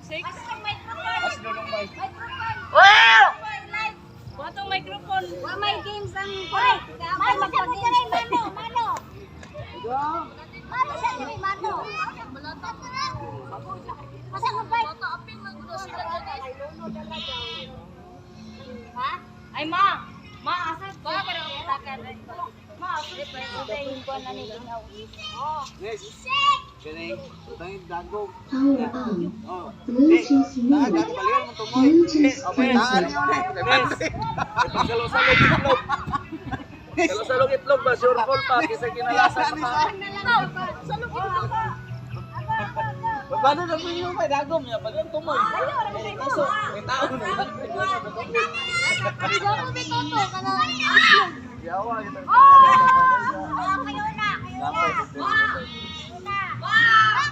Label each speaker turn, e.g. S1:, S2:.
S1: Mas dulong bay.
S2: Wow!
S3: Watong microphone.
S4: Wa may games ang boy. Dapat magpag-games. Mano. Mano siya diri mano. Masa mo bay? Ha?
S3: Ay ma, asa ba para utakan? Ma, asa pa yung kuan na ni ginaw.
S1: Yes. Galing. Tangin dagog.
S5: Power on.
S1: Oh.
S5: Bluetooth
S1: Dagan
S5: mode.
S1: balikan mo tumoy.
S5: Bluetooth
S1: Okay, dagan mo
S5: connected.
S1: na. Salo-salog itlog. Salo-salog itlog ba? Sure call pa. Kisa kinalasan pa. Paano na po yung may dagom niya? Pag yung tumoy. Kaso, may tao na.
S4: Jogo bitoto kana islog.
S1: Yawa. Ito.
S4: Kayo na.
S1: Dapat.
S4: Wow! Wow!